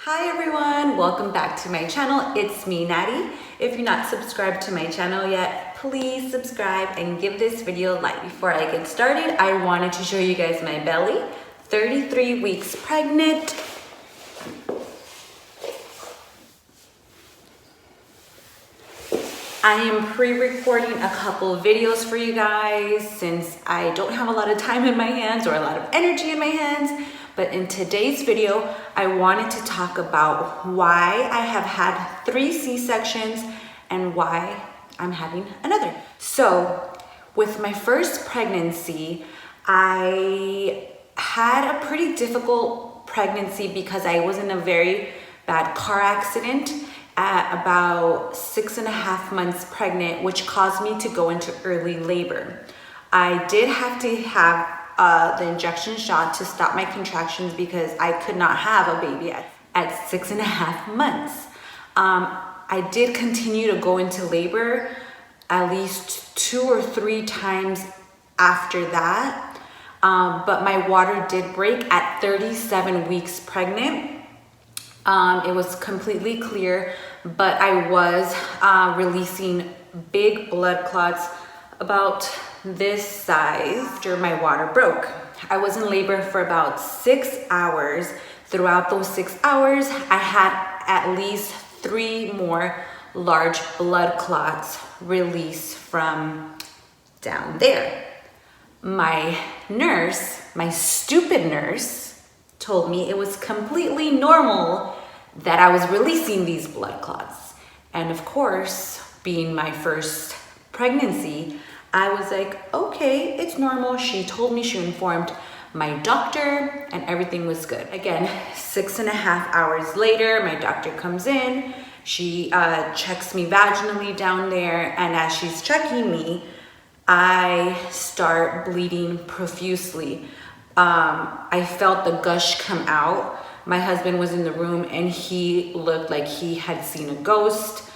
Hi everyone, welcome back to my channel. It's me, Natty. If you're not subscribed to my channel yet, please subscribe and give this video a like. Before I get started, I wanted to show you guys my belly. 33 weeks pregnant. I am pre-recording a couple of videos for you guys since I don't have a lot of time in my hands or a lot of energy in my hands. But in today's video, I wanted to talk about why I have had 3 C-sections and why I'm having another. So with my first pregnancy, I had a pretty difficult pregnancy because I was in a very bad car accident at about 6.5 months pregnant, which caused me to go into early labor. I did have to have the injection shot to stop my contractions because I could not have a baby at 6.5 months. I did continue to go into labor at least 2 or 3 times after that, but my water did break at 37 weeks pregnant. It was completely clear, but I was releasing big blood clots about this size after my water broke. I was in labor for about 6 hours. Throughout those 6 hours, I had at least 3 more large blood clots released from down there. My nurse, my stupid nurse, told me it was completely normal that I was releasing these blood clots. And of course, being my first pregnancy, I was like, okay, it's normal. She told me, she informed my doctor, and everything was good. Again, 6.5 hours later, my doctor comes in. She checks me vaginally down there, and as she's checking me, I start bleeding profusely. I felt the gush come out. My husband was in the room, and he looked like he had seen a ghost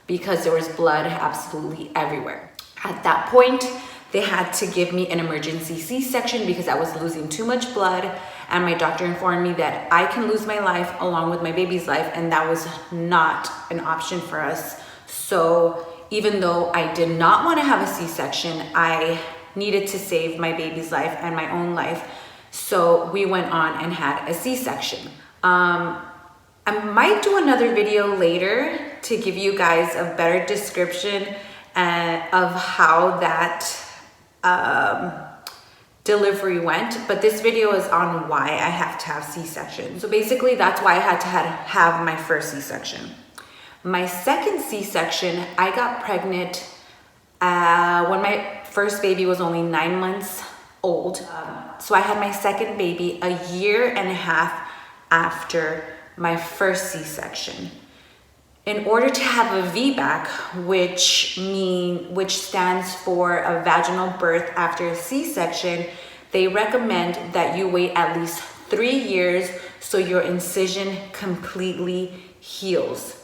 because there was blood absolutely everywhere. At that point, they had to give me an emergency C-section because I was losing too much blood, and my doctor informed me that I can lose my life along with my baby's life, and that was not an option for us. So even though I did not want to have a C-section, I needed to save my baby's life and my own life. So we went on and had a C-section. I might do another video later to give you guys a better description of how that delivery went, but this video is on why I have to have C-section. So basically that's why I had to have my first C-section. My second C-section, I got pregnant when my first baby was only 9 months old. So I had my second baby a 1.5 years after my first C-section. In order to have a VBAC, which stands for a vaginal birth after a C-section, they recommend that you wait at least 3 years so your incision completely heals.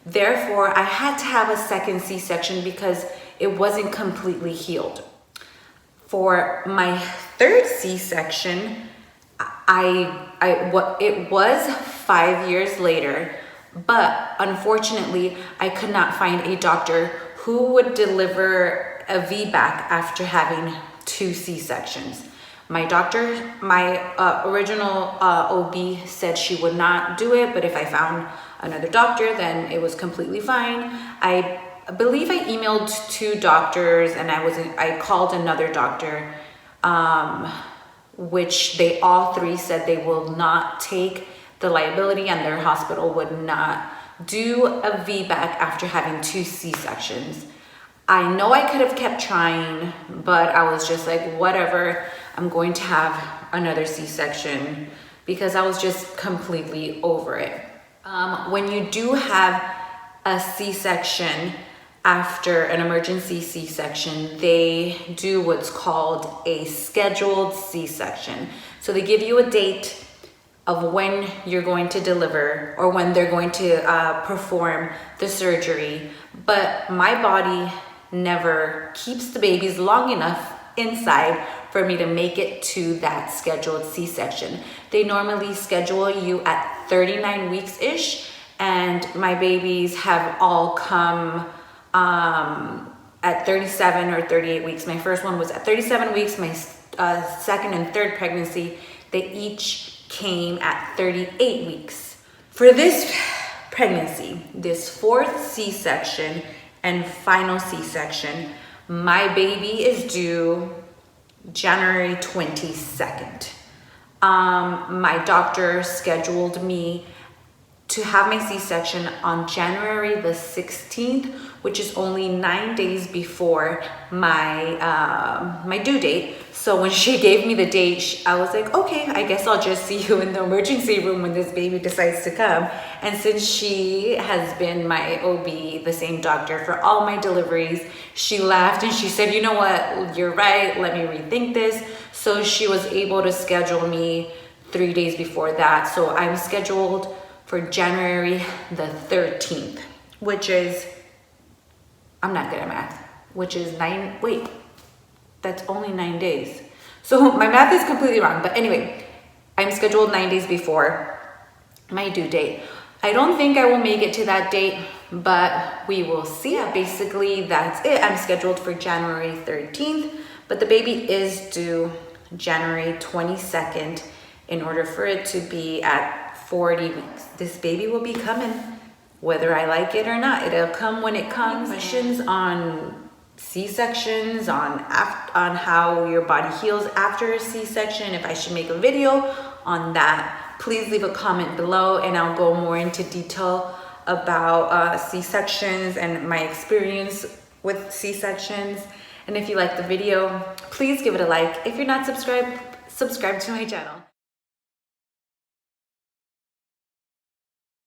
Therefore, I had to have a second C-section because it wasn't completely healed. For my third C-section, it was 5 years later, but unfortunately, I could not find a doctor who would deliver a VBAC after having 2 C-sections. My doctor, my original OB said she would not do it, but if I found another doctor, then it was completely fine. I believe I emailed 2 doctors, and I called another doctor, which they all 3 said they will not take the liability, and their hospital would not do a VBAC after having 2 C-sections. I know I could have kept trying, but I was just like, whatever, I'm going to have another C-section because I was just completely over it. When you do have a C-section after an emergency C-section, they do what's called a scheduled C-section. So they give you a date of when you're going to deliver or when they're going to perform the surgery. But my body never keeps the babies long enough inside for me to make it to that scheduled C-section. They normally schedule you at 39 weeks-ish, and my babies have all come at 37 or 38 weeks. My first one was at 37 weeks. My second and third pregnancy, they each came at 38 weeks. For this pregnancy, this fourth C-section and final C-section, my baby is due January 22nd. My doctor scheduled me to have my C-section on January the 16th, which is only 9 days before my due date. So when she gave me the date, I was like, okay, I guess I'll just see you in the emergency room when this baby decides to come. And since she has been my OB, the same doctor for all my deliveries, she laughed and she said, you know what, you're right, let me rethink this. So she was able to schedule me 3 days before that. So I'm scheduled for January the 13th, which is, I'm not good at math, which is that's only 9 days. So my math is completely wrong. But anyway, I'm scheduled 9 days before my due date. I don't think I will make it to that date, but we will see. Yeah, basically, that's it. I'm scheduled for January 13th, but the baby is due January 22nd in order for it to be at 40 weeks. This baby will be coming, whether I like it or not. It'll come when it comes. Questions on C-sections, on how your body heals after a C-section, if I should make a video on that, please leave a comment below and I'll go more into detail about C-sections and my experience with C-sections. And if you like the video, please give it a like. If you're not subscribed, subscribe to my channel.